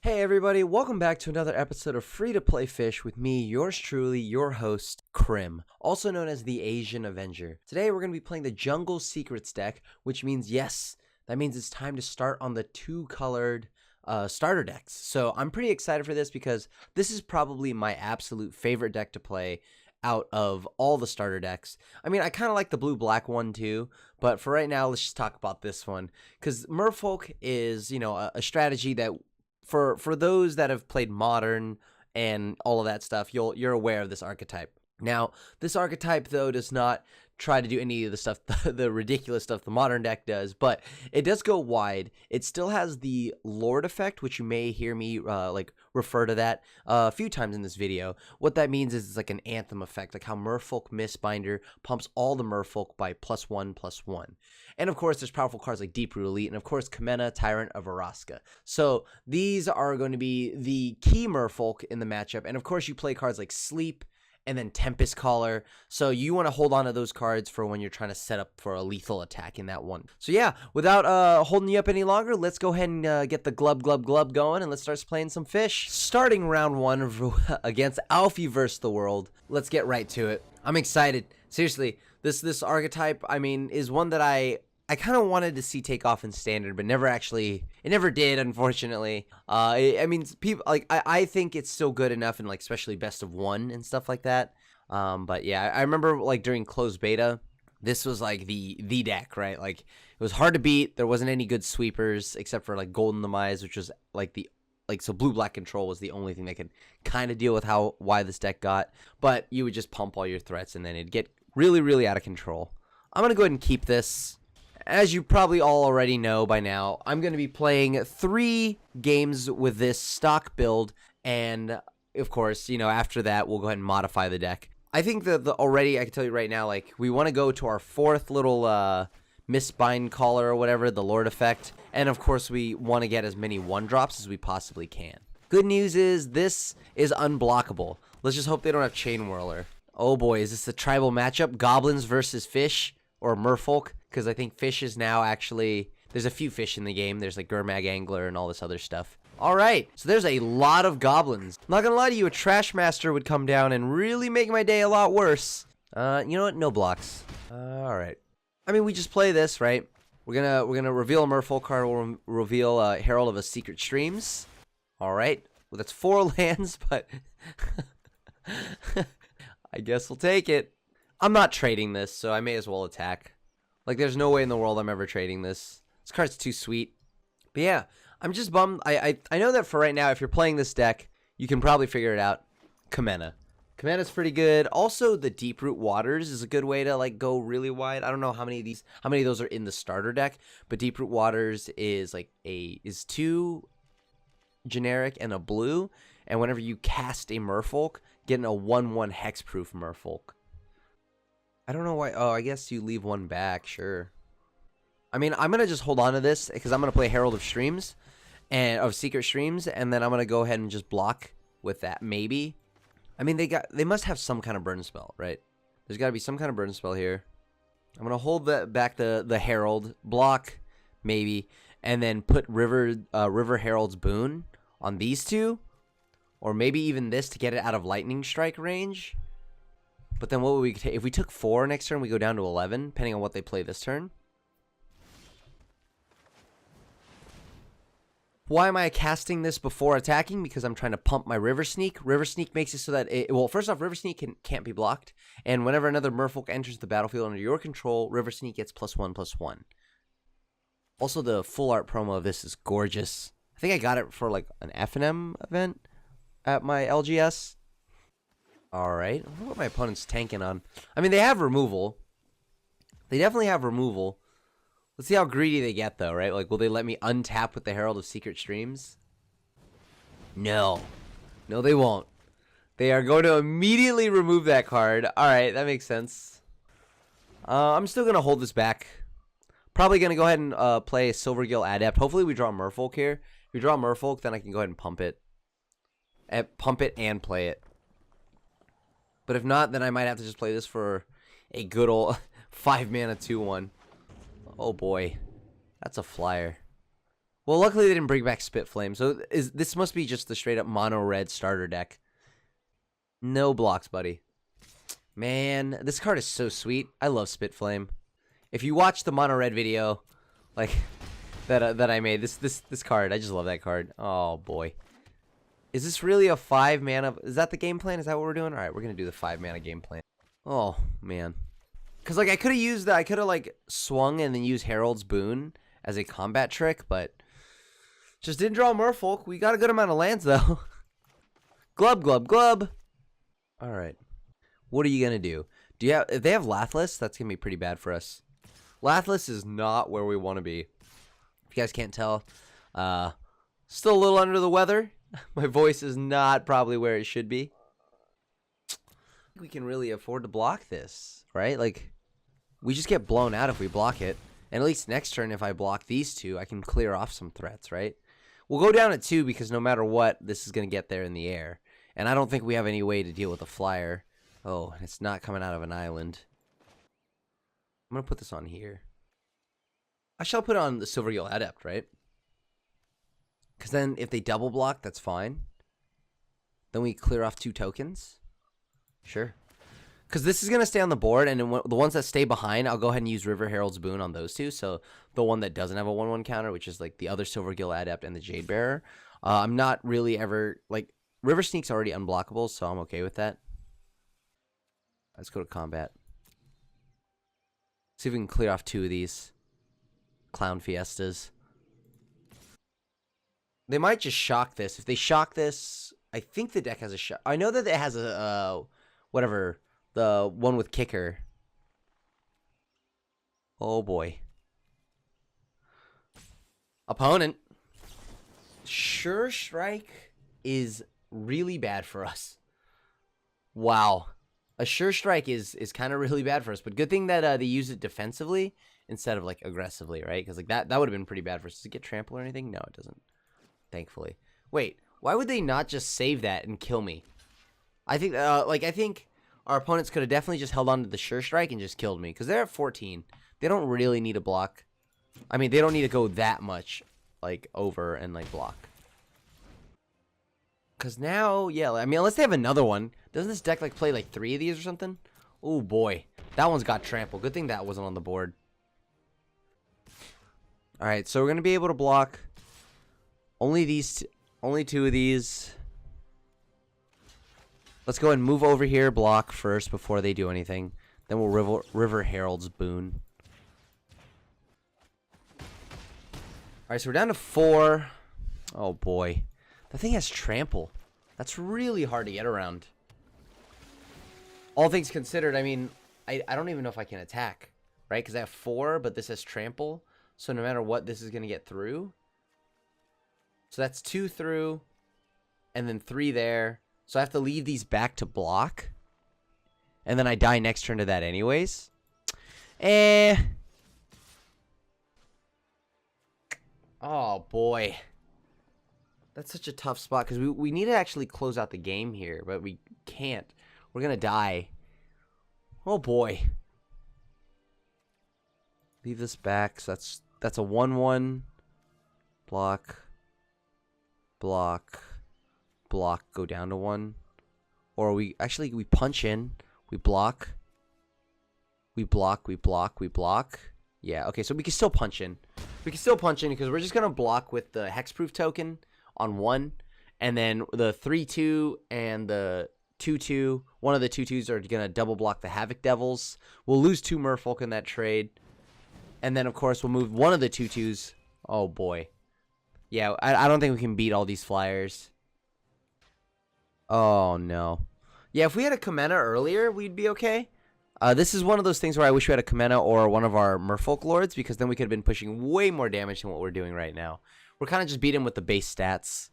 Hey everybody, welcome back to another episode of Free to Play Fish with me, yours truly, your host, Krim, also known as the Asian Avenger. Today we're going to be playing the Jungle Secrets deck, which means, yes, that means it's time to start on the two-colored starter decks. So I'm pretty excited for this because this is probably my absolute favorite deck to play out of all the starter decks. I mean, I kind of like the blue-black one too, but for right now, let's just talk about this one. Because Merfolk is, a strategy that for those that have played Modern and all of that stuff, you're aware of this archetype. Now, this archetype, though, does not try to do any of the stuff, the ridiculous stuff the Modern deck does, but it does go wide. It still has the Lord effect, which you may hear me refer to that a few times in this video. What that means is it's like an Anthem effect, like how Merfolk Mistbinder pumps all the Merfolk by +1/+1. And of course, there's powerful cards like Deep-Root Elite, and of course, Kamena, Tyrant of Araska. So these are going to be the key Merfolk in the matchup. And of course, you play cards like Sleep and then Tempest Caller. So you want to hold on to those cards for when you're trying to set up for a lethal attack in that one. So yeah, without holding you up any longer, let's go ahead and get the Glub Glub Glub going, and let's start playing some fish. Starting round one against Alfie vs. the World. Let's get right to it. I'm excited. Seriously, this archetype, I mean, is one that I kind of wanted to see take off in Standard, but it never did, unfortunately. I mean, people I think it's still good enough in especially best of one and stuff like that. But yeah, I remember during closed beta, this was the deck, right? It was hard to beat. There wasn't any good sweepers except for Golden Demise, which was so blue-black control was the only thing that could kind of deal with why this deck got. But you would just pump all your threats, and then it'd get really, really out of control. I'm gonna go ahead and keep this. As you probably all already know by now, I'm going to be playing 3 games with this stock build, and of course, after that, we'll go ahead and modify the deck. I think that already, I can tell you right now, we want to go to our 4th little Mistbind Caller or whatever, the Lord effect, and of course, we want to get as many 1-drops as we possibly can. Good news is, this is unblockable. Let's just hope they don't have Chain Whirler. Oh boy, is this the tribal matchup? Goblins versus Fish, or Merfolk? Because I think fish is now actually, there's a few fish in the game. There's Gurmag Angler and all this other stuff. All right, so there's a lot of goblins. Not gonna lie to you, a Trash Master would come down and really make my day a lot worse. You know what? No blocks. All right. I mean, we just play this, right? We're gonna reveal a Merfolk card. We'll reveal Herald of a Secret Streams. All right. Well, that's 4 lands, but I guess we'll take it. I'm not trading this, so I may as well attack. There's no way in the world I'm ever trading this. This card's too sweet. But yeah, I'm just bummed. I know that for right now, if you're playing this deck, you can probably figure it out. Kamena. Kamena's pretty good. Also, the Deep-Root Waters is a good way to go really wide. I don't know how many of those are in the starter deck, but Deep-Root Waters is is 2 generic and a blue, and whenever you cast a Merfolk, getting a 1/1 hexproof Merfolk. I don't know why. Oh, I guess you leave 1 back. Sure. I mean, I'm gonna just hold on to this because I'm gonna play Herald of Streams and of Secret Streams, and then I'm gonna go ahead and just block with that. Maybe. I mean, they must have some kind of burn spell, right? There's got to be some kind of burn spell here. I'm gonna hold back the Herald, block maybe, and then put River Herald's Boon on these 2, or maybe even this to get it out of lightning strike range. But then what would we take? If we took 4 next turn, we go down to 11, depending on what they play this turn. Why am I casting this before attacking? Because I'm trying to pump my River Sneak. River Sneak makes it so that well, first off, River Sneak can't be blocked. And whenever another Merfolk enters the battlefield under your control, River Sneak gets +1/+1. Also, the full art promo of this is gorgeous. I think I got it for an F&M event at my LGS. Alright, I wonder what my opponent's tanking on. I mean, they have removal. They definitely have removal. Let's see how greedy they get, though, right? Will they let me untap with the Herald of Secret Streams? No. No, they won't. They are going to immediately remove that card. Alright, that makes sense. I'm still going to hold this back. Probably going to go ahead and play a Silvergill Adept. Hopefully we draw Merfolk here. If we draw Merfolk, then I can go ahead and pump it. And play it. But if not, then I might have to just play this for a good old 5-mana 2/1. Oh boy. That's a flyer. Well, luckily they didn't bring back Spitflame, so this must be just the straight-up mono-red starter deck. No blocks, buddy. Man, this card is so sweet. I love Spitflame. If you watch the mono-red video, like, that I made, this card, I just love that card. Oh, boy. Is this really a 5-mana? Is that the game plan? Is that what we're doing? All right, we're going to do the 5-mana game plan. Oh, man. Because, like, I could have used that. I could have, like, swung and then used Herald's Boon as a combat trick, but just didn't draw Merfolk. We got a good amount of lands, though. Glub, glub, glub. All right. What are you going to do? If they have Lathless, that's going to be pretty bad for us. Lathless is not where we want to be. If you guys can't tell, still a little under the weather. My voice is not probably where it should be. We can really afford to block this, right? Like, we just get blown out if we block it. And at least next turn, if I block these two, I can clear off some threats, right? We'll go down at 2 because no matter what, this is going to get there in the air. And I don't think we have any way to deal with a flyer. Oh, it's not coming out of an island. I'm going to put this on here. I shall put on the Silvergill Adept, right? Because then if they double block, that's fine. Then we clear off 2 tokens. Sure. Because this is going to stay on the board, and then the ones that stay behind, I'll go ahead and use River Herald's Boon on those 2. So the one that doesn't have a 1/1 counter, which is like the other Silvergill Adept and the Jade Bearer. I'm not really ever, like, River Sneak's already unblockable, so I'm okay with that. Let's go to combat. See if we can clear off 2 of these Clown Fiestas. They might just shock this. If they shock this, I think the deck has a shock. I know that it has a, whatever, the one with kicker. Oh, boy. Opponent. Sure Strike is really bad for us. Wow. A Sure Strike is kind of really bad for us, but good thing that they use it defensively instead of, like, aggressively, right? Because, like, that would have been pretty bad for us. Does it get trample or anything? No, it doesn't. Thankfully. Wait, why would they not just save that and kill me? I think, I think our opponents could have definitely just held on to the Sure Strike and just killed me. Because they're at 14. They don't really need a block. I mean, they don't need to go that much, like, over and, like, block. Because now, yeah, I mean, unless they have another one. Doesn't this deck, like, play, like, 3 of these or something? Oh, boy. That one's got trample. Good thing that wasn't on the board. Alright, so we're going to be able to block only 2 of these. Let's go ahead and move over here, block first before they do anything. Then we'll River Herald's Boon. Alright, so we're down to 4. Oh, boy. That thing has trample. That's really hard to get around. All things considered, I mean, I don't even know if I can attack, right? Because I have 4, but this has trample. So no matter what, this is going to get through. So that's 2 through, and then 3 there. So I have to leave these back to block. And then I die next turn to that anyways. Oh, boy. That's such a tough spot, because we need to actually close out the game here, but we can't. We're going to die. Oh, boy. Leave this back. So that's a 1/1. Block. Block. Block. Go down to 1. Or we punch in. We block. We block. We block. We block. Yeah, okay, so we can still punch in. We can still punch in because we're just going to block with the Hexproof token on 1. And then the 3/2 and the 2/2. One of the 2/2s are going to double block the Havoc Devils. We'll lose 2 Merfolk in that trade. And then, of course, we'll move one of the 2/2s. Oh, boy. Yeah, I don't think we can beat all these flyers. Oh, no. Yeah, if we had a Kamena earlier, we'd be okay. This is one of those things where I wish we had a Kamena or one of our Merfolk Lords, because then we could have been pushing way more damage than what we're doing right now. We're kind of just beating with the base stats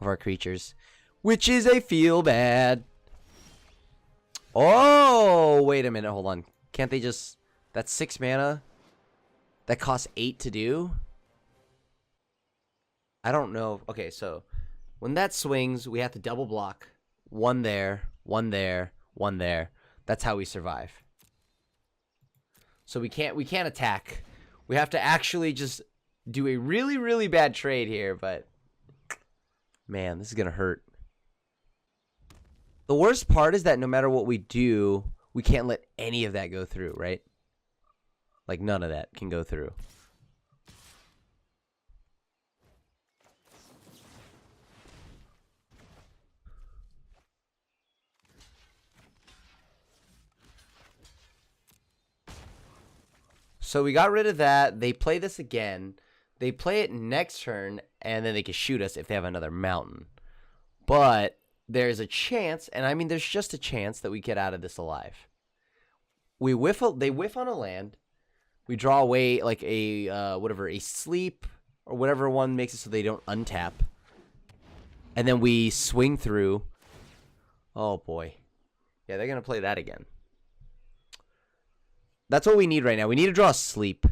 of our creatures, which is a feel bad. Oh, wait a minute. Hold on. Can't they just... That's 6 mana. That costs 8 to do. I don't know. Okay, so when that swings, we have to double block. 1 there, 1 there, 1 there. That's how we survive. So we can't attack. We have to actually just do a really, really bad trade here, but man, this is going to hurt. The worst part is that no matter what we do, we can't let any of that go through, right? Like, none of that can go through. So we got rid of that. They play this again. They play it next turn, and then they can shoot us if they have another mountain. But there's a chance, and I mean there's just a chance that we get out of this alive. They whiff on a land. We draw away like a a sleep or whatever one makes it so they don't untap. And then we swing through. Oh boy. Yeah, they're going to play that again. That's what we need right now. We need to draw a sleep.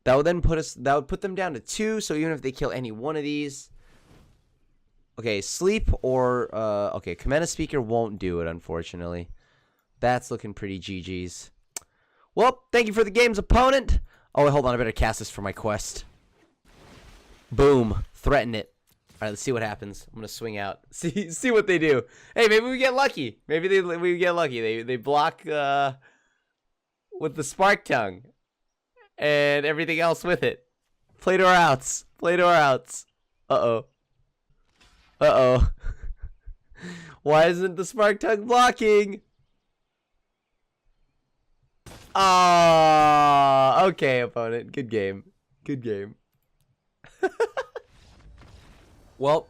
That would put them down to 2, so even if they kill any one of these. Okay, sleep or okay, Commander Speaker won't do it, unfortunately. That's looking pretty GG's. Well, thank you for the game's opponent. Oh, wait, hold on, I better cast this for my quest. Boom. Threaten it. All right, let's see what happens. I'm gonna swing out. See what they do. Hey, maybe we get lucky. Maybe we get lucky. They block with the Spark Tongue and everything else with it. Play to our outs. Play to our outs. Uh-oh. Uh-oh. Why isn't the Spark Tongue blocking? Ah, okay, opponent. Good game. Good game. Well,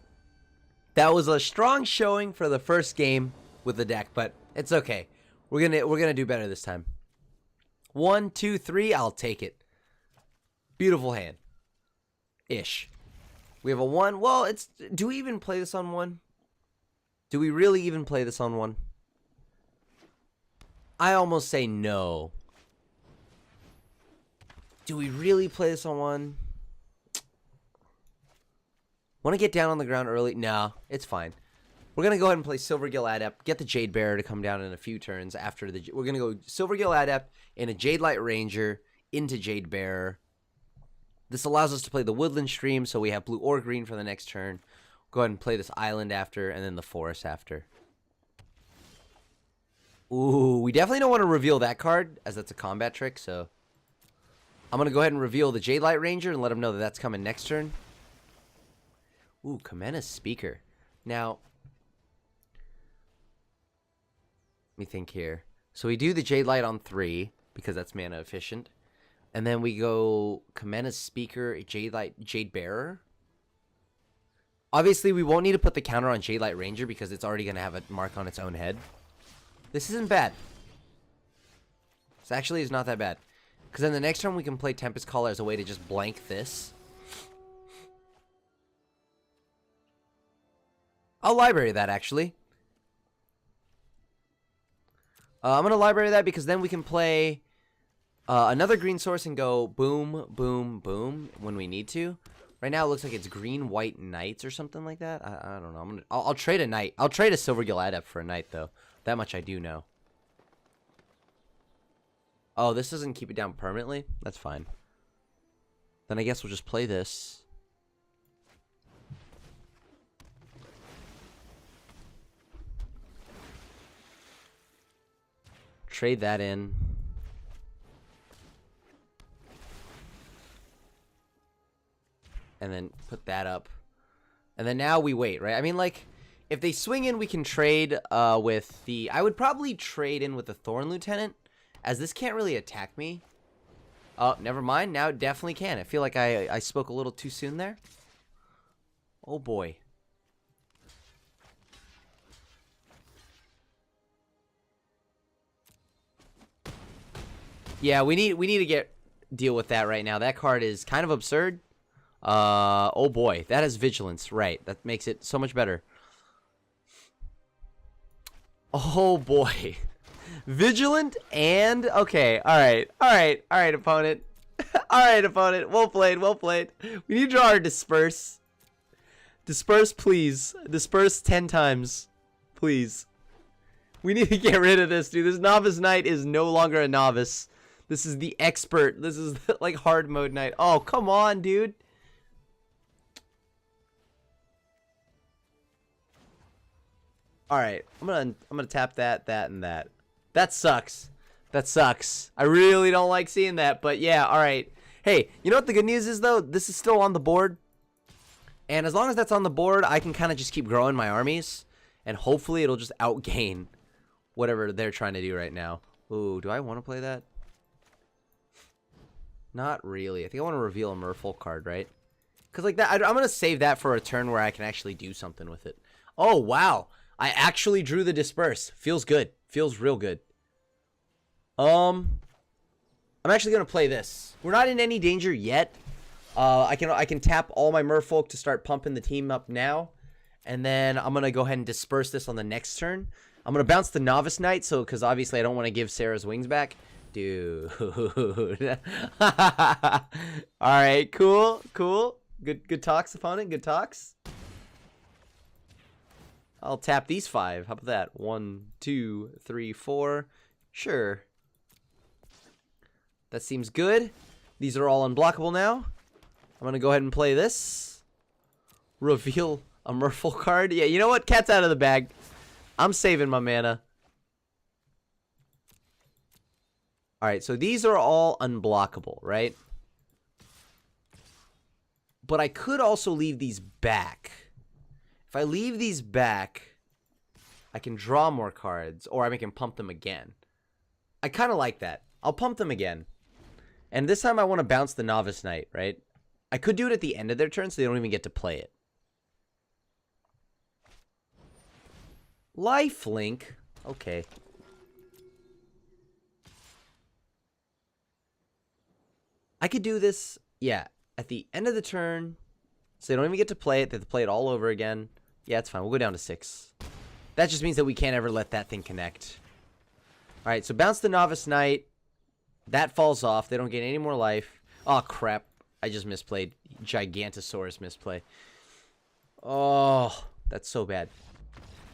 that was a strong showing for the first game with the deck, but it's okay. We're gonna do better this time. 1, 2, 3. I'll take it. Beautiful hand. Ish. We have a 1. Well, it's. Do we even play this on 1? Do we really even play this on 1? I almost say no. Do we really play this on 1? Want to get down on the ground early? No, it's fine. We're going to go ahead and play Silvergill Adept. Get the Jade Bearer to come down in a few turns after the... We're going to go Silvergill Adept and a Jade Light Ranger into Jade Bearer. This allows us to play the Woodland Stream, so we have blue or green for the next turn. Go ahead and play this Island after, and then the Forest after. Ooh, we definitely don't want to reveal that card, as that's a combat trick, so... I'm going to go ahead and reveal the Jade Light Ranger and let him know that that's coming next turn. Ooh, Commander Speaker. Now... Let me think here. So we do the Jade Light on 3, because that's mana efficient. And then we go Commander Speaker, Jade Light, Jade Bearer. Obviously, we won't need to put the counter on Jade Light Ranger because it's already going to have a mark on its own head. This isn't bad. This actually is not that bad. Because then the next turn we can play Tempest Caller as a way to just blank this. I'll library that, actually. I'm going to library that because then we can play another green source and go boom, boom, boom when we need to. Right now it looks like it's green, white knights or something like that. I don't know. I'll trade a knight. I'll trade a Silvergill Adept for a knight, though. That much I do know. Oh, this doesn't keep it down permanently? That's fine. Then I guess we'll just play this. Trade that in. And then put that up. And then now we wait, right? I mean, like, if they swing in, we can trade with the... I would probably trade in with the Thorn Lieutenant, as this can't really attack me. Oh, never mind. Now it definitely can. I feel like I spoke a little too soon there. Oh, boy. Yeah, we need to deal with that right now. That card is kind of absurd. Oh boy, that is vigilance, right? That makes it so much better. Oh boy, vigilant and okay, all right, opponent, all right, opponent. Well played, well played. We need to draw our disperse. Disperse, please. Disperse 10 times, please. We need to get rid of this, dude. This novice knight is no longer a novice. This is the expert. This is like hard mode night. Oh, come on, dude. All right, I'm gonna tap that, and that. That sucks. That sucks. I really don't like seeing that, but yeah, all right. Hey, you know what the good news is though? This is still on the board, and as long as that's on the board, I can kind of just keep growing my armies, and hopefully it'll just outgain whatever they're trying to do right now. Ooh, do I want to play that? Not really. I think I want to reveal a Merfolk card, right? Because like that, I'm gonna save that for a turn where I can actually do something with it. Oh wow. I actually drew the disperse. Feels good. Feels real good. I'm actually gonna play this. We're not in any danger yet. I can tap all my Merfolk to start pumping the team up now, and then I'm gonna go ahead and disperse this on the next turn. I'm gonna bounce the Novice Knight, so because obviously I don't want to give Sarah's wings back, dude. All right, cool. Good talks, opponent. Good talks. I'll tap these 5. How about that? 1, 2, 3, 4. Sure. That seems good. These are all unblockable now. I'm going to go ahead and play this. Reveal a Merfolk card. Yeah, you know what? Cat's out of the bag. I'm saving my mana. Alright, so these are all unblockable, right? But I could also leave these back. If I leave these back, I can draw more cards, or I can pump them again. I kind of like that. I'll pump them again. And this time I want to bounce the Novice Knight, right? I could do it at the end of their turn, so they don't even get to play it. Lifelink. Okay. I could do this, yeah, at the end of the turn, so they don't even get to play it. They have to play it all over again. Yeah, it's fine. We'll go down to 6. That just means that we can't ever let that thing connect. All right, so bounce the Novice Knight. That falls off. They don't get any more life. Oh, crap. I just misplayed. Gigantosaurus misplay. Oh, that's so bad.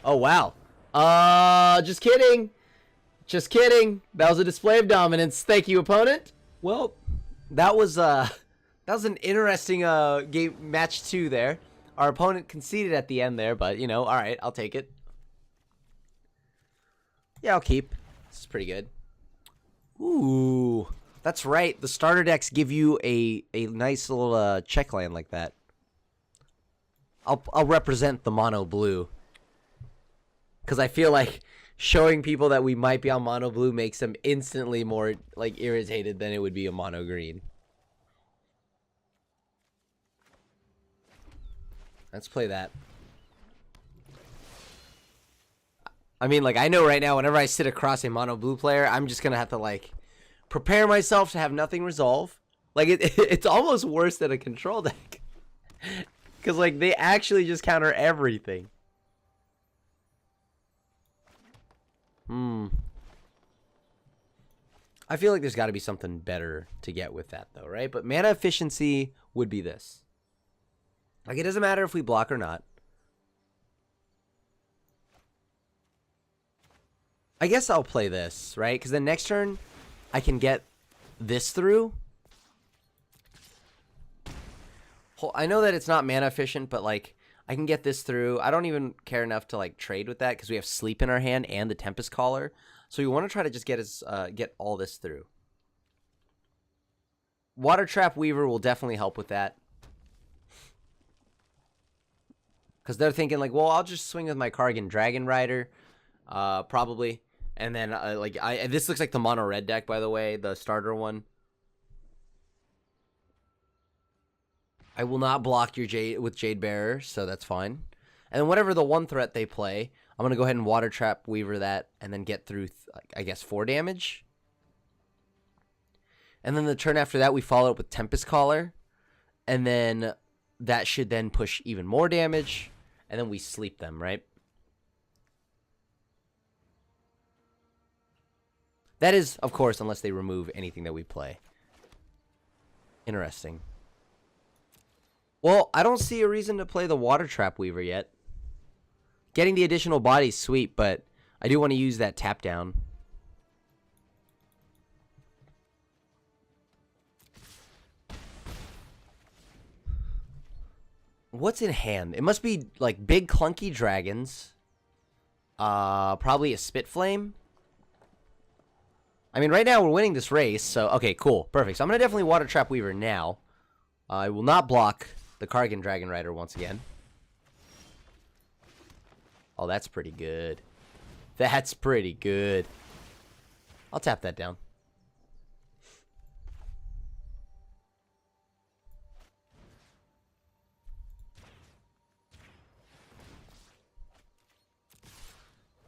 Oh, wow. Just kidding. Just kidding. That was a display of dominance. Thank you, opponent. Well, that was an interesting game match 2 there. Our opponent conceded at the end there, but, you know, all right, I'll take it. Yeah, I'll keep. This is pretty good. Ooh, that's right. The starter decks give you a nice little check land like that. I'll represent the mono blue. Because I feel like showing people that we might be on mono blue makes them instantly more, like, irritated than it would be a mono green. Let's play that. I mean, like, I know right now, whenever I sit across a mono blue player, I'm just going to have to, like, prepare myself to have nothing resolve. Like, it's almost worse than a control deck. Because, like, they actually just counter everything. I feel like there's got to be something better to get with that, though, right? But mana efficiency would be this. Like, it doesn't matter if we block or not. I guess I'll play this, right? Because then next turn, I can get this through. I know that it's not mana efficient, but, like, I can get this through. I don't even care enough to, like, trade with that because we have Sleep in our hand and the Tempest Caller. So we want to try to just get all this through. Water Trap Weaver will definitely help with that. Because they're thinking, like, well, I'll just swing with my Kargan Dragon Rider, probably. And then, this looks like the mono red deck, by the way, the starter one. I will not block your Jade Bearer, so that's fine. And then whatever the one threat they play, I'm going to go ahead and Water Trap Weaver that, and then get through, I guess, 4 damage. And then the turn after that, we follow up with Tempest Caller. And then that should then push even more damage. And then we sleep them, right? That is, of course, unless they remove anything that we play. Interesting. Well, I don't see a reason to play the Water Trap Weaver yet. Getting the additional body's sweet, but I do want to use that tap down. What's in hand? It must be like big clunky dragons. Probably a spit flame. I mean, right now we're winning this race, so okay, cool, perfect. So I'm gonna definitely water trap Weaver now. I will not block the Kargan Dragon Rider once again. Oh, that's pretty good. That's pretty good. I'll tap that down.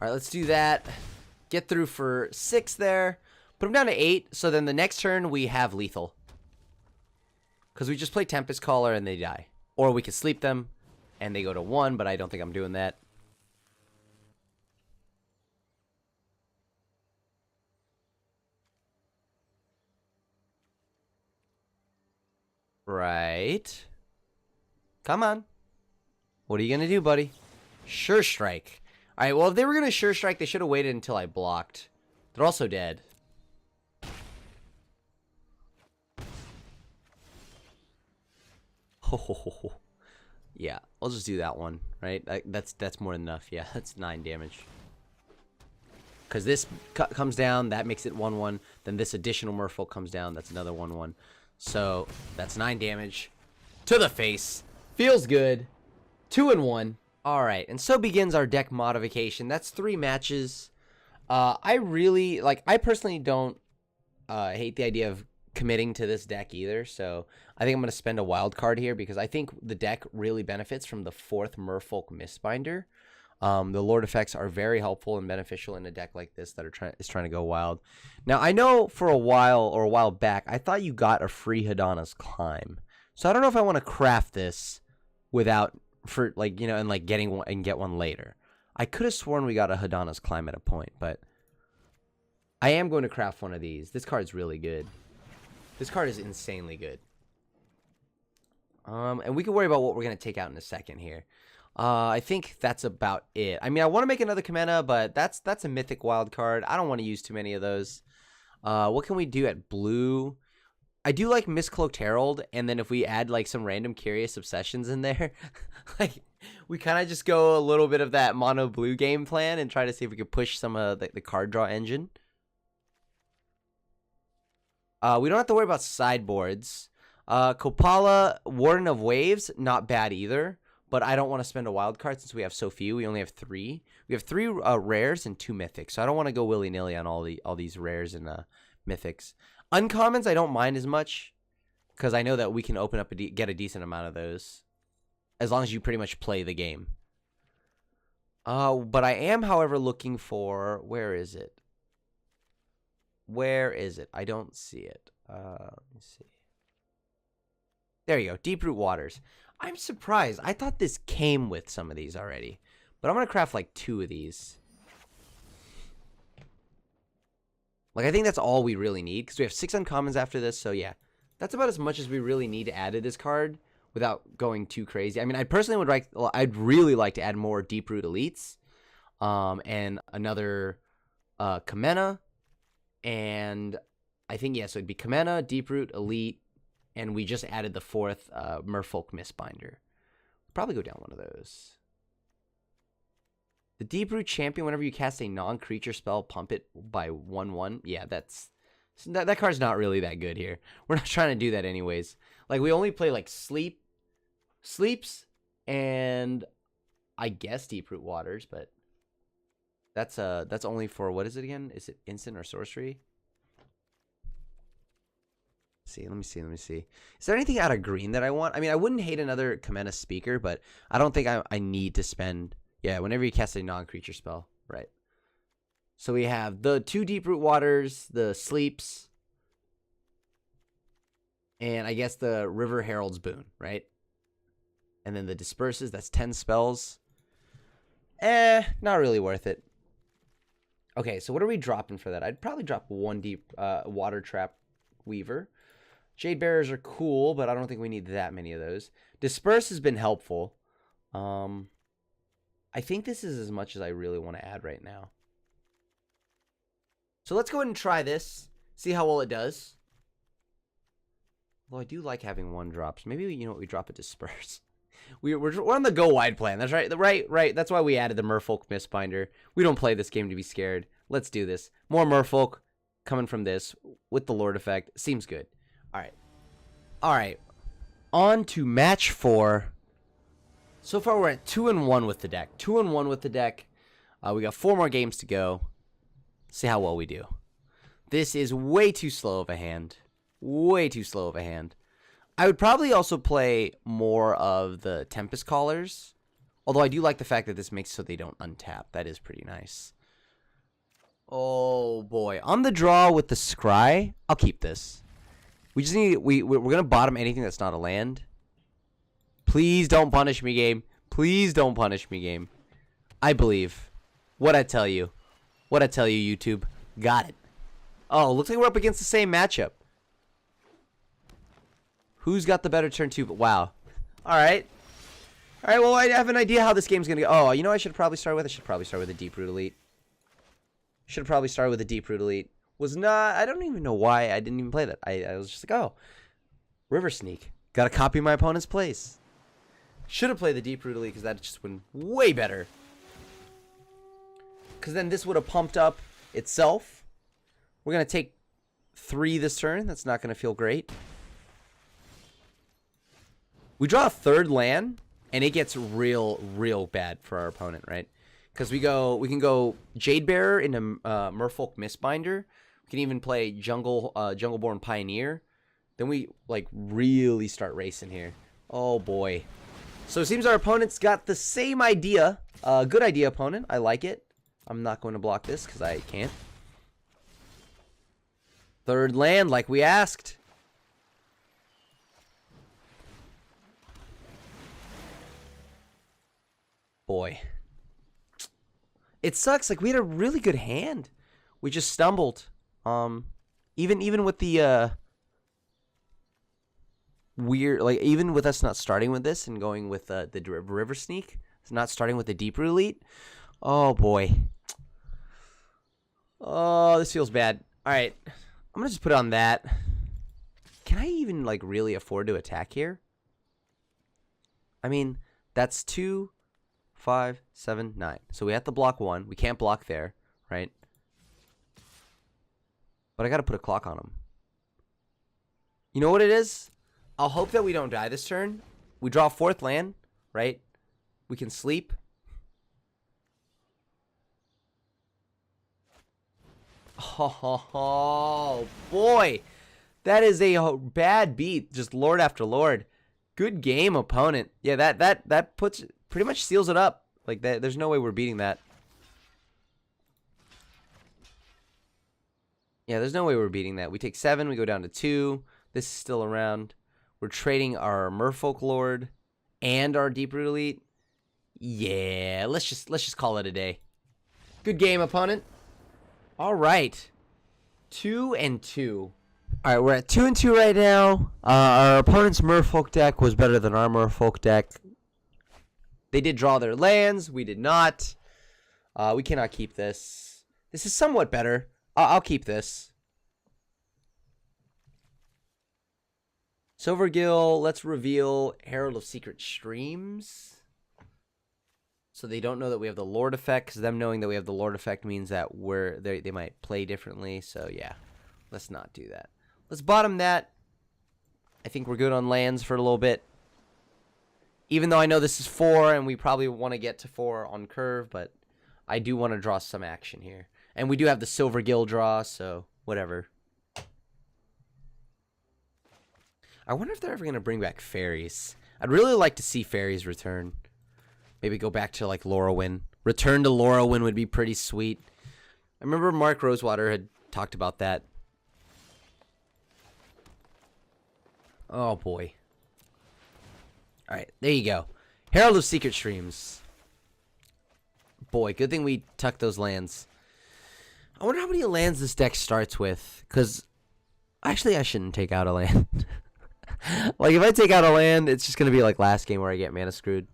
All right, let's do that. Get through for 6 there. Put him down to 8, so then the next turn we have lethal. Because we just play Tempest Caller and they die. Or we could sleep them and they go to 1, but I don't think I'm doing that. Right. Come on. What are you going to do, buddy? Sure Strike. All right, well, if they were going to Sure Strike, they should have waited until I blocked. They're also dead. Oh, yeah, I'll just do that one, right? That's more than enough. Yeah, that's 9 damage. Because this comes down, that makes it 1-1. Then this additional Merfolk comes down, that's another 1-1. So that's 9 damage to the face. Feels good. 2-1. All right, and so begins our deck modification. That's 3 matches. I personally don't hate the idea of committing to this deck either, so I think I'm going to spend a wild card here because I think the deck really benefits from the 4th Merfolk Mistbinder. The Lord effects are very helpful and beneficial in a deck like this that is trying to go wild. Now, I know for a while back, I thought you got a free Hadana's Climb. So I don't know if I want to craft this without, getting one and get one later. I could have sworn we got a Hadana's Climb at a point, but I am going to craft one of these. This card's really good. This card is insanely good. And we can worry about what we're going to take out in a second here. I think that's about it. I mean, I want to make another Kamena, but that's a mythic wild card. I don't want to use too many of those. What can we do at blue? I do like Mistcloaked Herald, and then if we add like some random Curious Obsessions in there, like we kind of just go a little bit of that mono blue game plan and try to see if we could push some of the card draw engine. We don't have to worry about sideboards. Kopala, Warden of Waves, not bad either. But I don't want to spend a wild card since we have so few. We only have 3. We have 3 rares and 2 mythics. So I don't want to go willy-nilly on all these rares and mythics. Uncommons, I don't mind as much. Because I know that we can open up get a decent amount of those. As long as you pretty much play the game. But I am, however, looking for... Where is it? Where is it? I don't see it. Let me see. There you go. Deeproot Waters. I'm surprised. I thought this came with some of these already. But I'm going to craft like 2 of these. Like, I think that's all we really need. Because we have 6 uncommons after this. So, yeah. That's about as much as we really need to add to this card. Without going too crazy. I mean, I personally would like... I'd really like to add more Deeproot Elites. And another Kamena. And I think, yeah, so it'd be Kamena, Deeproot, Elite. And we just added the 4th Merfolk Mistbinder. Probably go down one of those. The Deeproot Champion, whenever you cast a non-creature spell, pump it by 1/1. Yeah, that card's not really that good here. We're not trying to do that anyways. Like, we only play, like, Sleeps, and I guess Deeproot Waters, but that's only for, what is it again? Is it instant or sorcery? Let me see. Is there anything out of green that I want? I mean, I wouldn't hate another Kamena Speaker, but I don't think I need to spend... Yeah, whenever you cast a non-creature spell. Right. So we have the 2 Deeproot Waters, the Sleeps, and I guess the River Herald's Boon, right? And then the Disperses, that's 10 spells. Not really worth it. Okay, so what are we dropping for that? I'd probably drop 1 deep Water Trap Weaver. Jade Bearers are cool, but I don't think we need that many of those. Disperse has been helpful. I think this is as much as I really want to add right now. So let's go ahead and try this. See how well it does. Well, I do like having 1 drops. Maybe, we drop a Disperse. We're on the go wide plan. That's right. Right. That's why we added the Merfolk Mistbinder. We don't play this game to be scared. Let's do this. More Merfolk coming from this with the Lord effect. Seems good. All right. On to match 4. So far, we're at 2-1 with the deck. 2-1 with the deck. We got 4 more games to go. See how well we do. This is way too slow of a hand. Way too slow of a hand. I would probably also play more of the Tempest Callers. Although I do like the fact that this makes so they don't untap. That is pretty nice. Oh, boy. On the draw with the Scry, I'll keep this. We just need... We're going to bottom anything that's not a land. Please don't punish me, game. Please don't punish me, game. I believe. What I tell you. What I tell you, YouTube. Got it. Oh, looks like we're up against the same matchup. Who's got the better turn 2? But wow. All right. All right, well, I have an idea how this game's going to go. Oh, you know what I should probably start with? I should probably start with a Deep-Root Elite. Should have probably started with a Deep-Root Elite. Was not... I don't even know why I didn't even play that. I was just like, oh. River Sneak. Got to copy my opponent's plays. Should have played the Deep-Root Elite because that just went way better. Because then this would have pumped up itself. We're going to take 3 this turn. That's not going to feel great. We draw a 3rd land, and it gets real bad for our opponent, right? Because we can go Jade Bearer into Merfolk Mistbinder. We can even play Jungleborn Pioneer. Then we like really start racing here. Oh boy. So it seems our opponent's got the same idea. Good idea, opponent. I like it. I'm not going to block this because I can't. 3rd land like we asked. Boy. It sucks. Like, we had a really good hand. We just stumbled. Even with the weird, like, even with us not starting with this and going with the River Sneak, not starting with the Deep-Root Elite. Oh boy. Oh, this feels bad. All right, I'm gonna just put it on that. Can I even like really afford to attack here? I mean, that's 2, 5, 7, 9. So we have to block 1. We can't block there, right? But I got to put a clock on him. You know what it is? I'll hope that we don't die this turn. We draw a 4th land, right? We can sleep. Oh, boy. That is a bad beat. Just Lord after Lord. Good game, opponent. Yeah, that puts... pretty much seals it up. Like, that, there's no way we're beating that. Yeah, there's no way we're beating that. We take 7, we go down to 2. This is still around. We're trading our Merfolk Lord and our Deep-Root Elite. Yeah, let's just call it a day. Good game, opponent. All right. 2-2. All right, we're at 2-2 right now. Our opponent's Merfolk deck was better than our Merfolk deck. They did draw their lands. We did not. We cannot keep this. This is somewhat better. I'll keep this. Silvergill, let's reveal Herald of Secret Streams. So they don't know that we have the Lord effect, because them knowing that we have the Lord effect means that they might play differently. So yeah, let's not do that. Let's bottom that. I think we're good on lands for a little bit. Even though I know this is 4 and we probably want to get to 4 on curve, but I do want to draw some action here. And we do have the Silvergill draw, so whatever. I wonder if they're ever going to bring back fairies. I'd really like to see fairies return. Maybe go back to like Lorwyn. Return to Lorwyn would be pretty sweet. I remember Mark Rosewater had talked about that. Oh boy. All right, there you go. Herald of Secret Streams. Boy, good thing we tucked those lands. I wonder how many lands this deck starts with. Because, actually, I shouldn't take out a land. Like, if I take out a land, it's just going to be like last game where I get mana screwed.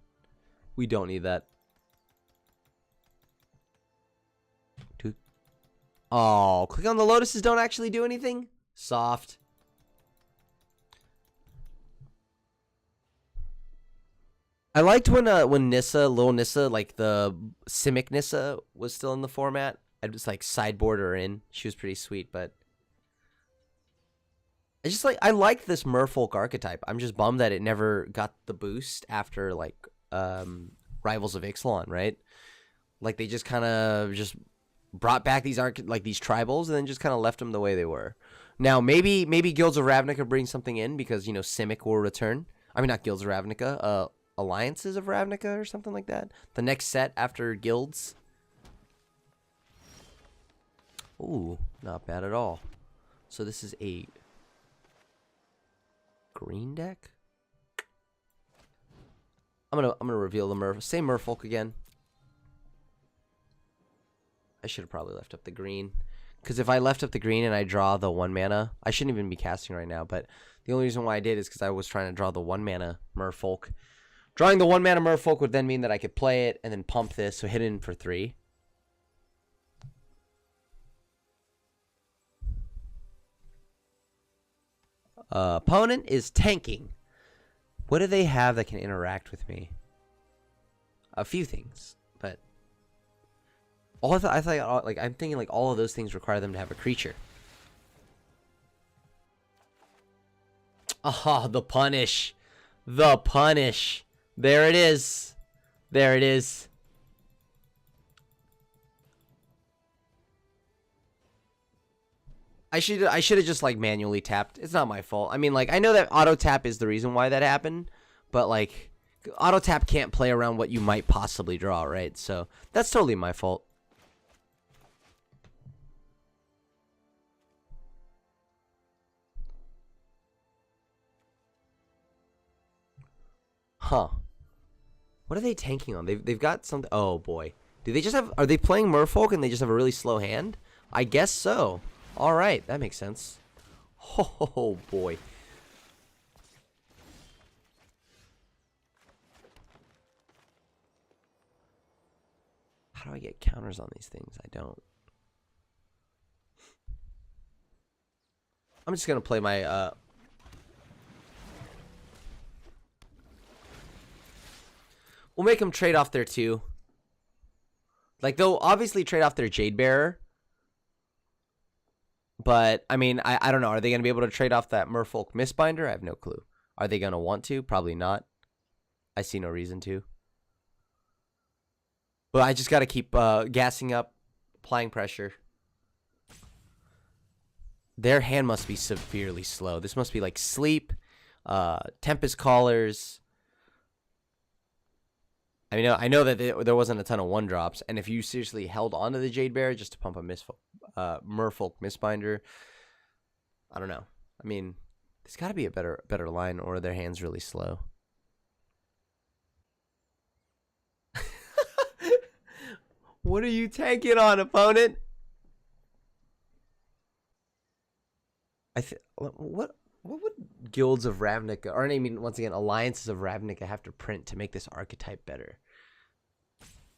We don't need that. Oh, click on the lotuses don't actually do anything? Soft. I liked when Nissa, Lil Nissa, like the Simic Nissa was still in the format. I'd just like sideboard her in. She was pretty sweet, but it's just like I like this Merfolk archetype. I'm just bummed that it never got the boost after like Rivals of Ixalan, right? Like they just kind of just brought back these these tribals and then just kind of left them the way they were. Now maybe Guilds of Ravnica bring something in because Simic will return. I mean not Guilds of Ravnica, Alliances of Ravnica or something like that. The next set after Guilds. Ooh, not bad at all. So this is a green deck. I'm gonna reveal the same Merfolk again. I should have probably left up the green, because if I left up the green and I draw the 1 mana, I shouldn't even be casting right now. But the only reason why I did is because I was trying to draw the 1 mana Merfolk. Drawing the 1 mana Merfolk would then mean that I could play it and then pump this, so hit it in for 3. Opponent is tanking. What do they have that can interact with me? A few things, but I thought like I'm thinking like all of those things require them to have a creature. Ah, the punish. The punish. There it is. There it is. I should have just like manually tapped. It's not my fault. I mean, like I know that auto tap is the reason why that happened, but like auto tap can't play around what you might possibly draw, right? So that's totally my fault. Huh. What are they tanking on? They've got something. Oh boy. Do they just have? Are they playing Merfolk and they just have a really slow hand? I guess so. All right, that makes sense. Oh boy. How do I get counters on these things? I don't. I'm just gonna play my we'll make them trade off their 2. Like they'll obviously trade off their Jade Bearer. But, I mean, I don't know. Are they going to be able to trade off that Merfolk Mistbinder? I have no clue. Are they going to want to? Probably not. I see no reason to. But I just got to keep gassing up, applying pressure. Their hand must be severely slow. This must be like Sleep, Tempest Callers. I mean, I know that there wasn't a ton of 1-drops, and if you seriously held onto the Jade Bearer just to pump a Merfolk Mistbinder, I don't know. I mean, there's got to be a better line, or their hand's really slow. What are you tanking on, opponent? What would Guilds of Ravnica, or I mean, once again, Alliances of Ravnica have to print to make this archetype better?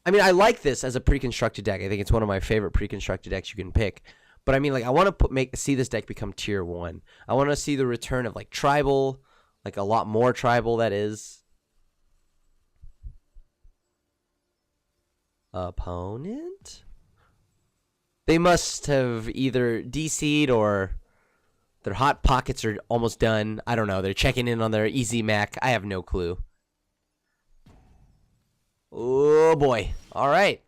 I mean, I like this as a pre-constructed deck. I think it's one of my favorite pre-constructed decks you can pick. But I mean, like, I want to see this deck become tier 1. I want to see the return of like tribal, like a lot more tribal. That is. Opponent. They must have either DC'd or their hot pockets are almost done. I don't know. They're checking in on their easy Mac. I have no clue. Oh boy. All right.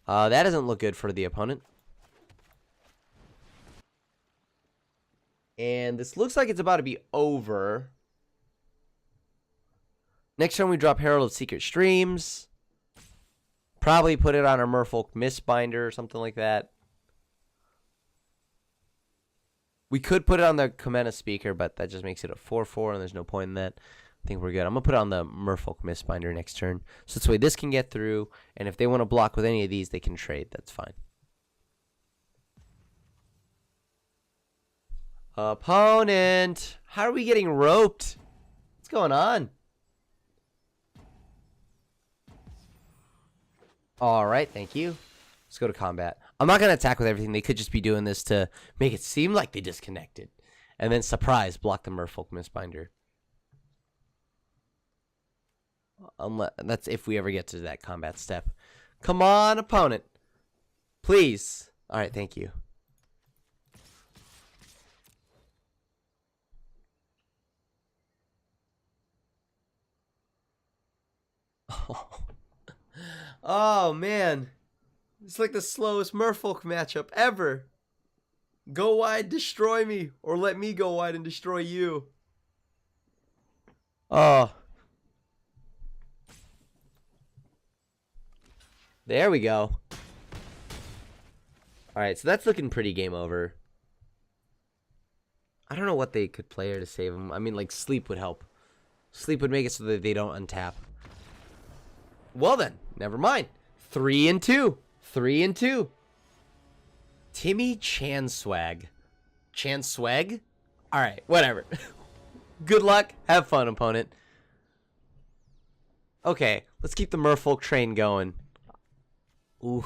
That doesn't look good for the opponent. And this looks like it's about to be over. Next time we drop Herald of Secret Streams. Probably put it on a Merfolk Mistbinder or something like that. We could put it on the Comena Speaker, but that just makes it a 4/4, and there's no point in that. I think we're good. I'm going to put it on the Merfolk Mistbinder next turn. So this way this can get through, and if they want to block with any of these, they can trade. That's fine. Opponent! How are we getting roped? What's going on? Alright, thank you. Let's go to combat. I'm not going to attack with everything. They could just be doing this to make it seem like they disconnected. And then, surprise, block the Merfolk Mistbinder. Unless that's if we ever get to that combat step. Come on, opponent. Please. All right, thank you. Oh man. It's like the slowest Merfolk matchup ever. Go wide, destroy me, or let me go wide and destroy you. Oh. There we go. Alright, so that's looking pretty game over. I don't know what they could play here to save them. I mean, like, sleep would help. Sleep would make it so that they don't untap. Well then, never mind. 3 and 2. 3 and 2. Timmy Chanswag. Chanswag? Alright, whatever. Good luck. Have fun, opponent. Okay, let's keep the Merfolk train going. Ooh,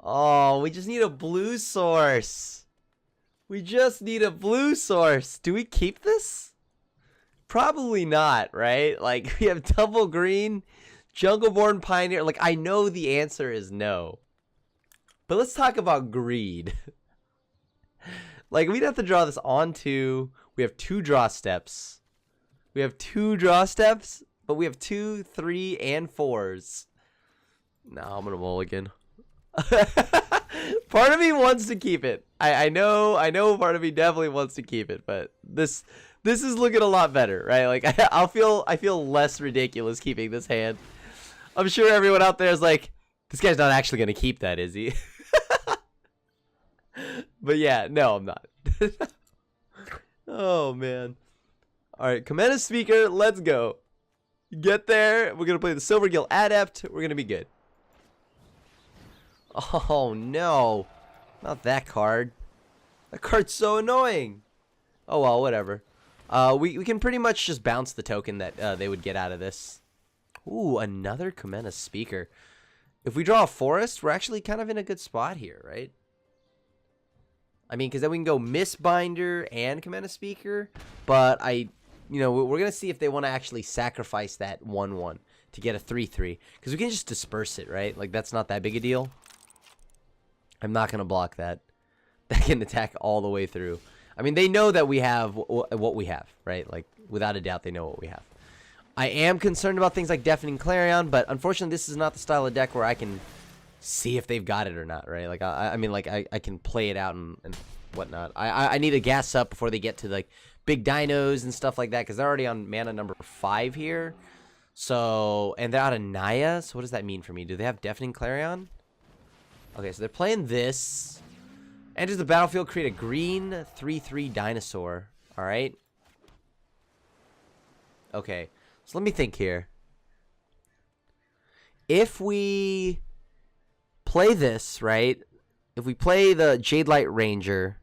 oh, we just need a blue source. We just need a blue source. Do we keep this? Probably not, right? Like, we have double green, Jungleborn Pioneer. Like, I know the answer is no. But let's talk about greed. Like, we'd have to draw this on 2. We have 2 draw steps. We have 2 draw steps, but we have 2, 3, and 4s. No, I'm gonna mulligan. Part of me wants to keep it. I know part of me definitely wants to keep it, but this is looking a lot better, right? Like I feel less ridiculous keeping this hand. I'm sure everyone out there is like, this guy's not actually gonna keep that, is he? But yeah, no, I'm not. Oh man. Alright, Commander Speaker, let's go. Get there. We're gonna play the Silvergill Adept. We're gonna be good. Oh no. Not that card. That card's so annoying. Oh well, whatever. We can pretty much just bounce the token that they would get out of this. Ooh, another Commander Speaker. If we draw a forest, we're actually kind of in a good spot here, right? I mean, because then we can go Mistbinder and Commander Speaker. But we're going to see if they want to actually sacrifice that 1/1 to get a 3/3. Because we can just disperse it, right? Like, that's not that big a deal. I'm not going to block that. That can attack all the way through. I mean, they know that we have what we have, right? Like, without a doubt, they know what we have. I am concerned about things like Deafening Clarion, but unfortunately, this is not the style of deck where I can see if they've got it or not, right? Like, I mean, like, I can play it out and whatnot. I need to gas up before they get to, like, big dinos and stuff like that, because they're already on mana number 5 here. So, and they're out of Naya, so what does that mean for me? Do they have Deafening Clarion? Okay, so they're playing this. Enters the battlefield, create a green 3/3 dinosaur. Alright. Okay, so let me think here. If we play this, right? If we play the Jadelight Ranger,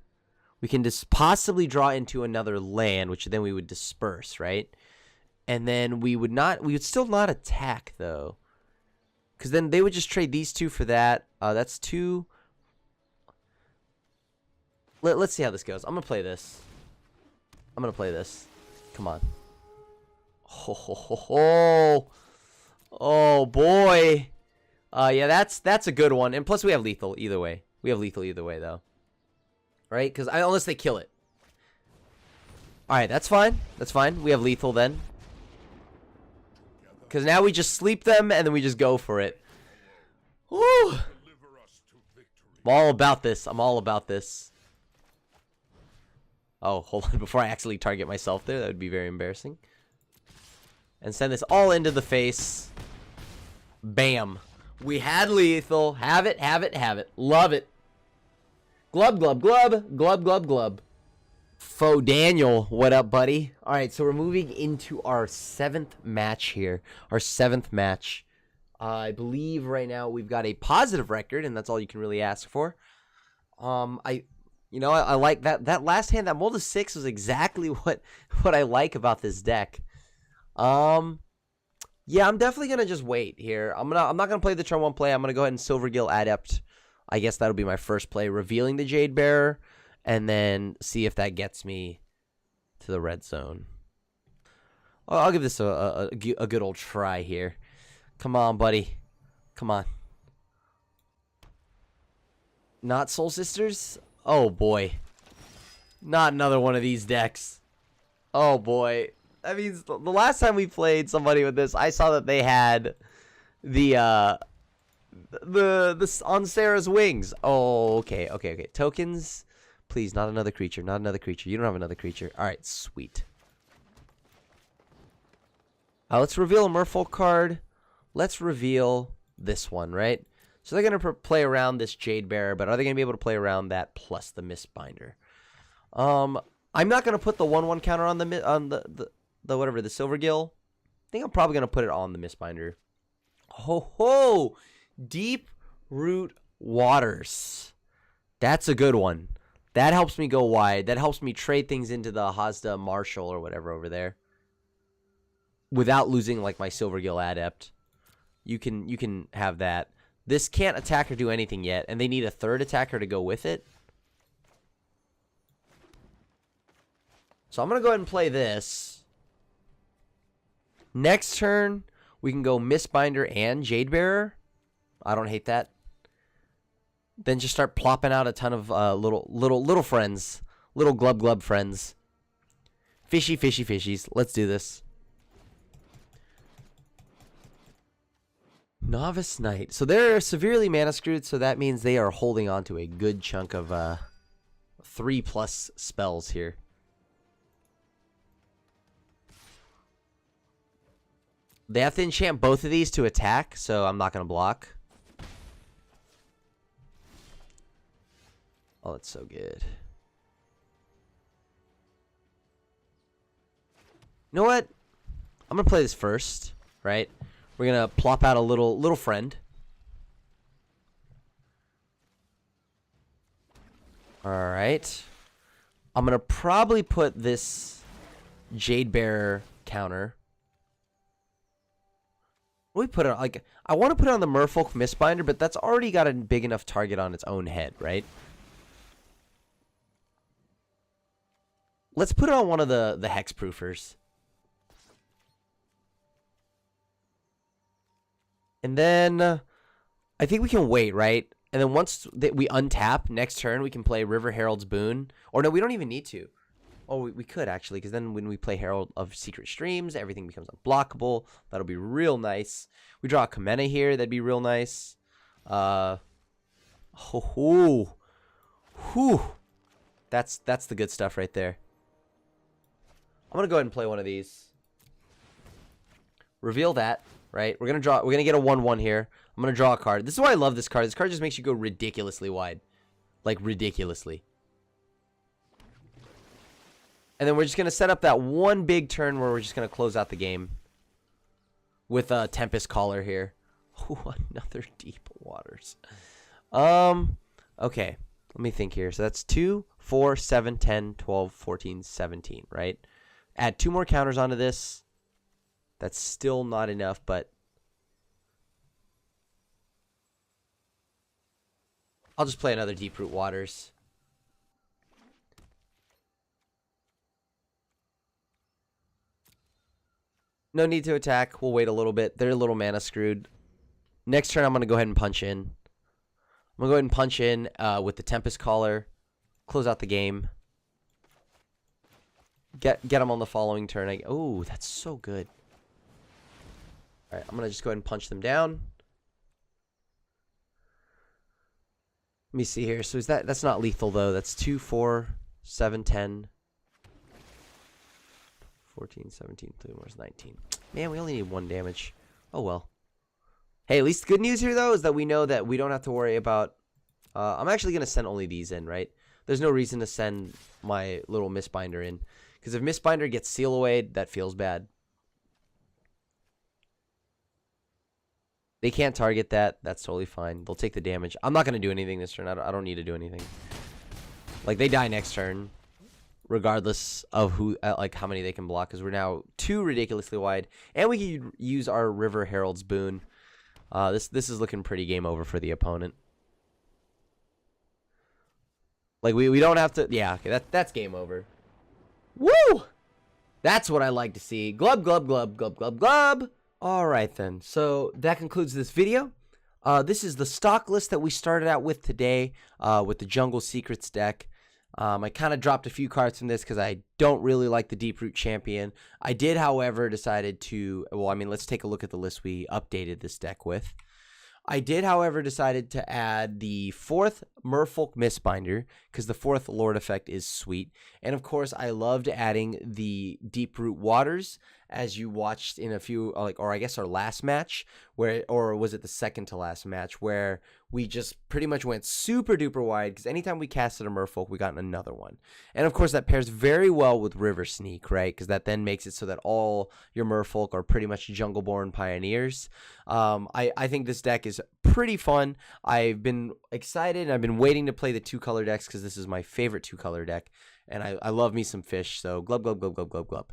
we can just possibly draw into another land, which then we would disperse, right? And then we would still not attack, though. Because then they would just trade these 2 for that. That's 2. Let's see how this goes. I'm going to play this. Come on. Oh boy. Yeah, that's a good one. And plus we have lethal either way. Though. Right? Because unless they kill it. Alright, that's fine. We have lethal then. Because now we just sleep them and then we just go for it. Woo! I'm all about this. Oh, hold on. Before I accidentally target myself there, that would be very embarrassing. And send this all into the face. Bam. We had lethal. Have it. Love it. Glub, glub, glub. Glub, glub, glub. Faux Daniel, what up, buddy? All right, so we're moving into our 7th match here. I believe right now we've got a positive record, and that's all you can really ask for. I like that last hand. That mold of 6 was exactly what I like about this deck. Yeah, I'm definitely gonna just wait here. I'm not gonna play the turn 1 play. I'm gonna go ahead and Silvergill Adept. I guess that'll be my first play, revealing the Jade Bearer, and then see if that gets me to the red zone. I'll give this a good old try here. Come on, buddy. Come on. Not Soul Sisters? Oh, boy. Not another one of these decks. Oh, boy. That means the last time we played somebody with this, I saw that they had the on Sarah's wings. Oh, okay. Tokens. Please, not another creature. Not another creature. You don't have another creature. All right, sweet. Let's reveal a Merfolk card. Let's reveal this one, right? So they're going to play around this Jade Bearer, but are they going to be able to play around that plus the Mistbinder? I'm not going to put the 1/1 counter on the Silver Gill. I think I'm probably going to put it on the Mistbinder. Ho ho! Deep Root Waters. That's a good one. That helps me go wide. That helps me trade things into the Hazda Marshal or whatever over there, without losing like my Silvergill Adept. You can have that. This can't attack or do anything yet, and they need a third attacker to go with it. So I'm going to go ahead and play this. Next turn, we can go Mistbinder and Jade Bearer. I don't hate that. Then just start plopping out a ton of little friends. Little Glub Glub friends. Fishies. Let's do this. Novice Knight. So they're severely mana screwed, so that means they are holding on to a good chunk of 3+ spells here. They have to enchant both of these to attack, so I'm not going to block. Oh, that's so good. You know what? I'm going to play this first, right? We're going to plop out a little friend. All right. I'm going to probably put this Jade Bearer counter. We put it on, like, I want to put it on the Merfolk Mistbinder, but that's already got a big enough target on its own head, right? Let's put it on one of the Hexproofers. And then I think we can wait, right? And then once we untap next turn, we can play River Herald's Boon. Or no, we don't even need to. Oh, we could actually, because then when we play Herald of Secret Streams, everything becomes unblockable. That'll be real nice. We draw a Kamena here. That'd be real nice. That's the good stuff right there. I'm gonna go ahead and play one of these. Reveal that, right? We're gonna get a 1/1 here. I'm gonna draw a card. This is why I love this card. This card just makes you go ridiculously wide. Like ridiculously. And then we're just gonna set up that one big turn where we're just gonna close out the game. With a Tempest Caller here. Ooh, another Deep Waters. Okay. Let me think here. So that's 2, 4, 7, 10, 12, 14, 17, right? Add 2 more counters onto this. That's still not enough, but I'll just play another Deep Root Waters. No need to attack. We'll wait a little bit. They're a little mana screwed. Next turn, I'm going to go ahead and punch in. I'm going to go ahead and punch in with the Tempest Caller. Close out the game. Get them on the following turn. Oh, that's so good. All right, I'm going to just go ahead and punch them down. Let me see here. So is that's not lethal, though. That's 2, 4, 7, 10, 14, 17, 19. Man, we only need 1 damage. Oh, well. Hey, at least the good news here, though, is that we know that we don't have to worry about... I'm actually going to send only these in, right? There's no reason to send my little Mistbinder in. Because if Mistbinder gets seal away, that feels bad. They can't target that. That's totally fine. They'll take the damage. I'm not going to do anything this turn. I don't need to do anything. Like, they die next turn. Regardless of who, like, how many they can block. Because we're now 2 ridiculously wide. And we can use our River Herald's Boon. This is looking pretty game over for the opponent. Like, we don't have to... Yeah, okay, that's game over. Woo! That's what I like to see. Glub, glub, glub, glub, glub, glub. All right, then. So that concludes this video. This is the stock list that we started out with today with the Jungle Secrets deck. I kind of dropped a few cards from this because I don't really like the Deep-Root Champion. I did, however, decided to, well, I mean, let's take a look at the list we updated this deck with. I did, however, decided to add the 4th Merfolk Mistbinder because the 4th Lord effect is sweet. And, of course, I loved adding the Deep-Root Waters, as you watched in a few, or I guess our last match, or was it the second to last match, where we just pretty much went super duper wide because anytime we casted a Merfolk, we got another one. And of course, that pairs very well with River Sneak, right? Because that then makes it so that all your Merfolk are pretty much Jungle-born Pioneers. I think this deck is pretty fun. I've been excited and I've been waiting to play the 2-color decks because this is my favorite 2-color deck. And I love me some fish, so glub, glub, glub, glub, glub, glub.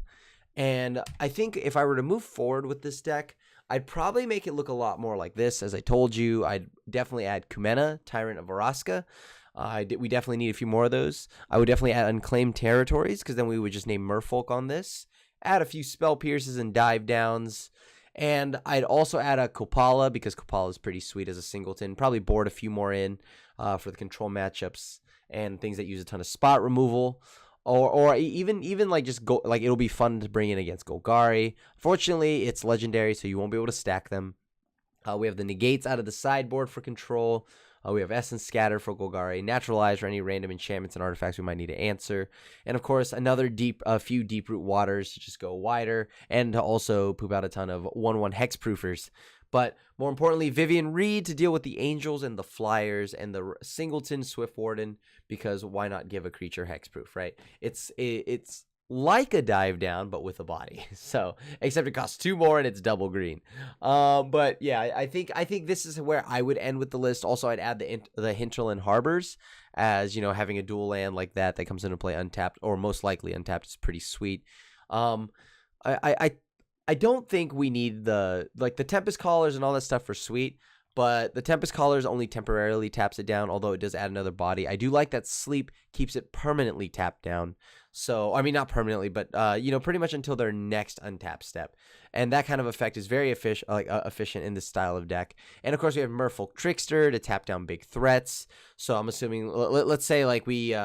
And I think if I were to move forward with this deck, I'd probably make it look a lot more like this. As I told you, I'd definitely add Kumena, Tyrant of Araska. We definitely need a few more of those. I would definitely add Unclaimed Territories, because then we would just name Merfolk on this. Add a few Spell Pierces and Dive Downs. And I'd also add a Kopala, because Kopala is pretty sweet as a singleton. Probably board a few more in for the control matchups and things that use a ton of spot removal. Or even like just go, like it'll be fun to bring in against Golgari. Fortunately, it's legendary, so you won't be able to stack them. We have the negates out of the sideboard for control. We have Essence Scatter for Golgari, Naturalize for any random enchantments and artifacts we might need to answer. And of course, a few Deep-Root Waters to just go wider and to also poop out a ton of 1/1 Hexproofers. But more importantly, Vivian Reed to deal with the Angels and the Flyers and the Singleton Swift Warden, because why not give a creature hexproof, right? It's like a dive down, but with a body. So, except it costs 2 more and it's double green. But yeah, I think this is where I would end with the list. Also, I'd add the Hinterland Harbors, as you know, having a dual land like that comes into play untapped, or most likely untapped, is pretty sweet. I don't think we need the Tempest Callers and all that stuff for sweet, but the Tempest Callers only temporarily taps it down, although it does add another body. I do like that Sleep keeps it permanently tapped down. So, I mean, not permanently, but, pretty much until their next untap step. And that kind of effect is very efficient in this style of deck. And, of course, we have Merfolk Trickster to tap down big threats. So, I'm assuming, let's say, we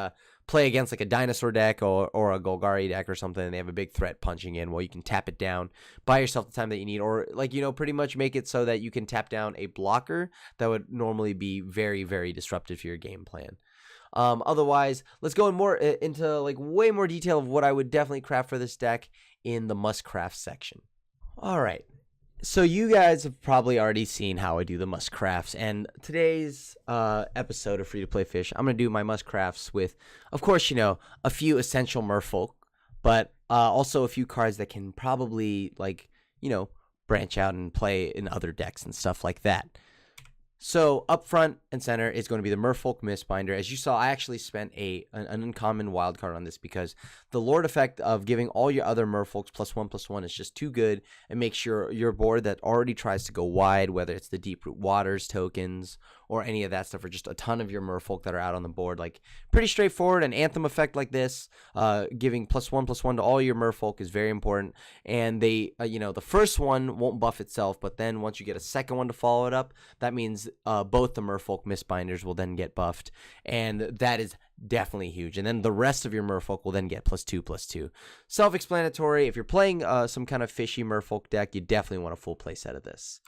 play against a dinosaur deck or a Golgari deck or something, and they have a big threat punching in. Well, you can tap it down, buy yourself the time that you need, or pretty much make it so that you can tap down a blocker that would normally be very, very disruptive to your game plan. Otherwise, let's go into way more detail of what I would definitely craft for this deck in the must craft section. All right. So you guys have probably already seen how I do the must crafts, and today's episode of Free to Play Fish, I'm going to do my must crafts with, of course, a few essential Merfolk, but also a few cards that can probably branch out and play in other decks and stuff like that. So up front and center is going to be the Merfolk Mistbinder. As you saw, I actually spent an uncommon wild card on this because the Lord effect of giving all your other Merfolks +1/+1 is just too good, and makes your board that already tries to go wide, whether it's the Deep-Root Waters tokens or any of that stuff, or just a ton of your Merfolk that are out on the board. Pretty straightforward. An Anthem effect like this, giving +1/+1 to all your Merfolk is very important. And they, the first one won't buff itself, but then once you get a second one to follow it up, that means both the Merfolk Mistbinders will then get buffed, and that is definitely huge. And then the rest of your Merfolk will then get +2/+2. Self-explanatory. If you're playing some kind of fishy Merfolk deck, you definitely want a full play set of this.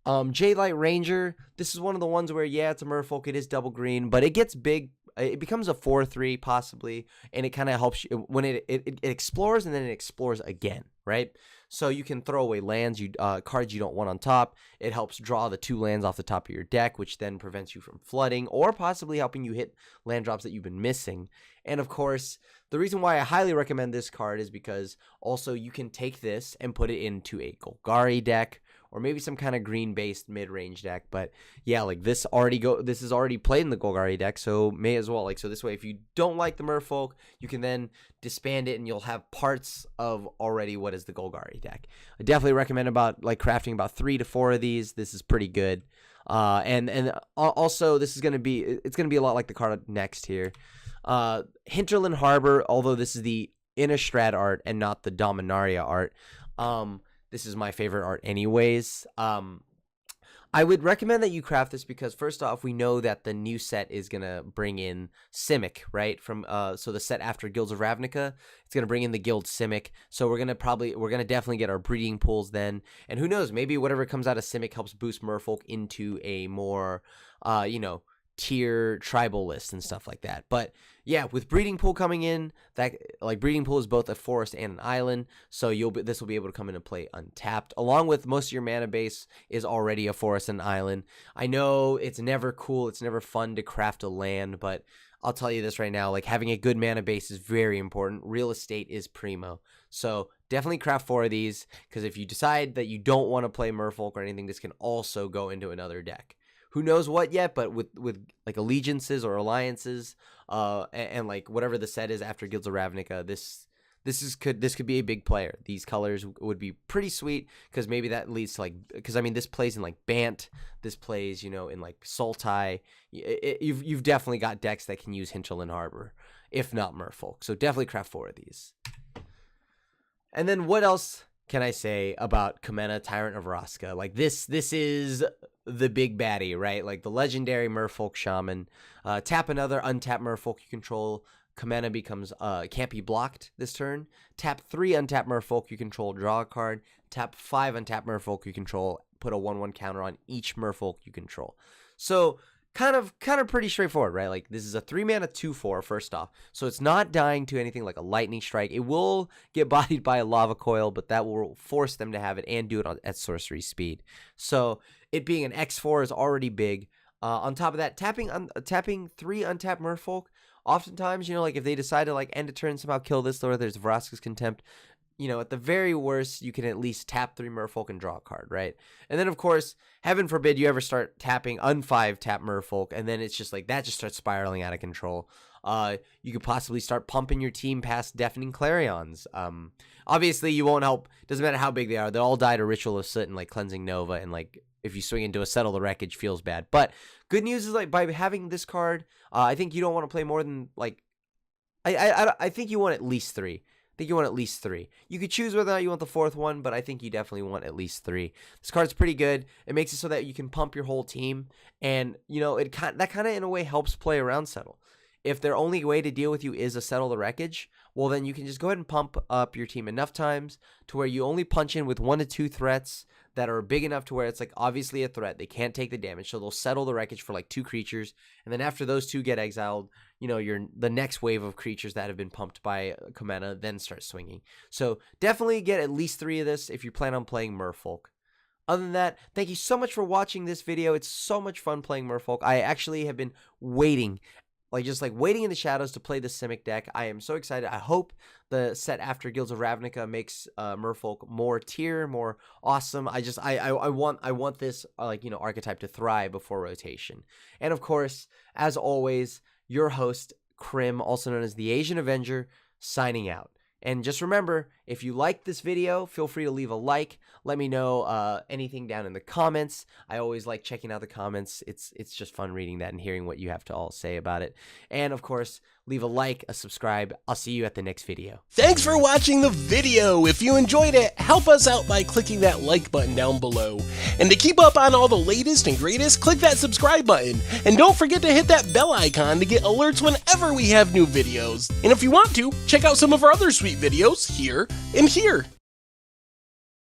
Jadelight Ranger, this is one of the ones where, yeah, it's a Merfolk, it is double green, but it gets big. It becomes a 4/3 possibly, and it kind of helps you when it explores, and then it explores again, right? So you can throw away lands, cards you don't want on top. It helps draw the 2 lands off the top of your deck, which then prevents you from flooding, or possibly helping you hit land drops that you've been missing. And of course, the reason why I highly recommend this card is because also you can take this and put it into a Golgari deck, or maybe some kind of green-based mid-range deck. But yeah, this is already played in the Golgari deck, so may as well. So this way, if you don't like the Merfolk, you can then disband it, and you'll have parts of already what is the Golgari deck. I definitely recommend crafting about 3 to 4 of these. This is pretty good. And also, it's gonna be a lot like the card next here. Hinterland Harbor, although this is the Innistrad art and not the Dominaria art. This is my favorite art anyways. I would recommend that you craft this because first off, we know that the new set is gonna bring in Simic, right? From so the set after Guilds of Ravnica, it's gonna bring in the guild Simic. So we're gonna definitely get our breeding pools then. And who knows, maybe whatever comes out of Simic helps boost Merfolk into a more tier tribal list and stuff like that. But yeah, with breeding pool coming in, that like breeding pool is both a forest and an island, so this will be able to come in and play untapped, along with most of your mana base is already a forest and an island. I know it's never cool, it's never fun to craft a land, but I'll tell you this right now, like having a good mana base is very important. Real estate is primo. So definitely craft 4 of these, because if you decide that you don't want to play Merfolk or anything, this can also go into another deck. Who knows what yet, but with like allegiances or alliances, and like whatever the set is after Guilds of Ravnica, this could be a big player. These colors would be pretty sweet because maybe that leads to like, because I mean this plays in like Bant, this plays in like Sultai. You've definitely got decks that can use Hinterland Harbor, if not Merfolk. So definitely craft 4 of these. And then what else can I say about Kamena, Tyrant of Vraska? Like this is the big baddie, right? Like the legendary Merfolk Shaman. Tap another untapped Merfolk you control. Kamena becomes can't be blocked this turn. Tap 3 untapped Merfolk you control, draw a card. Tap 5 untapped Merfolk you control, put a 1/1 counter on each Merfolk you control. So kind of pretty straightforward, right? Like this is a 3-mana 2/4 first off, so it's not dying to anything like a lightning strike. It will get bodied by a lava coil, but that will force them to have it and do it at sorcery speed. So it being an X4 is already big. On top of that, tapping 3 untapped Merfolk. Oftentimes, like if they decide to like end a turn somehow kill this, or there's Vraska's Contempt, at the very worst, you can at least tap 3 Merfolk and draw a card, right? And then, of course, heaven forbid you ever start tapping un-5 tap Merfolk, and then it's just like that just starts spiraling out of control. You could possibly start pumping your team past Deafening Clarions. Obviously, you won't help. Doesn't matter how big they are. They'll all die to Ritual of Soot and like Cleansing Nova, and like if you swing into a Settle the Wreckage, feels bad. But good news is like by having this card, I think you don't want to play more than like. I think you want at least 3. You could choose whether or not you want the 4th one, but I think you definitely want at least 3. This card's pretty good. It makes it so that you can pump your whole team, and that kind of in a way helps play around Settle. If their only way to deal with you is a Settle the Wreckage, well then you can just go ahead and pump up your team enough times to where you only punch in with 1 to 2 threats that are big enough to where it's like obviously a threat. They can't take the damage, so they'll Settle the Wreckage for like 2 creatures, and then after those 2 get exiled, the next wave of creatures that have been pumped by Kamena then start swinging. So definitely get at least 3 of this if you plan on playing Merfolk. Other than that, thank you so much for watching this video. It's so much fun playing Merfolk. I actually have been waiting in the shadows to play the Simic deck. I am so excited. I hope the set after Guilds of Ravnica makes Merfolk more tier, more awesome. I want this archetype to thrive before rotation. And of course, as always, your host Krim, also known as the Asian Avenger, signing out. And just remember, if you liked this video, feel free to leave a like. Let me know anything down in the comments. I always like checking out the comments. It's just fun reading that and hearing what you have to all say about it. And of course, leave a like, a subscribe. I'll see you at the next video. Thanks for watching the video. If you enjoyed it, help us out by clicking that like button down below. And to keep up on all the latest and greatest, click that subscribe button. And don't forget to hit that bell icon to get alerts whenever we have new videos. And if you want to, check out some of our other sweet videos here and here.